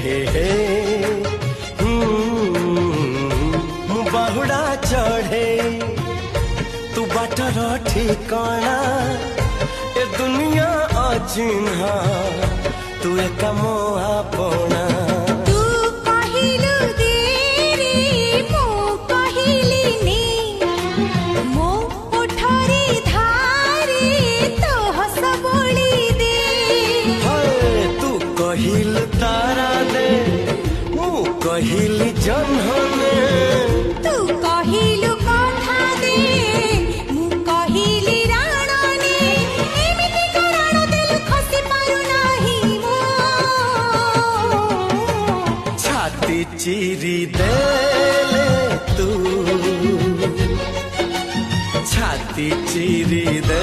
हे हे मु बाहुड़ा चढ़े तू बाटर ठिकाना ए दुनिया अचिन्हा तू एका मो आपना कहिल तारा दे मु कहिल जन्हने तू कहिलु कथा दे मु कहिली राणने एमिति कराण देलु खसी पारु नाही मो छाती चिरी देले तू छाती चिरी दे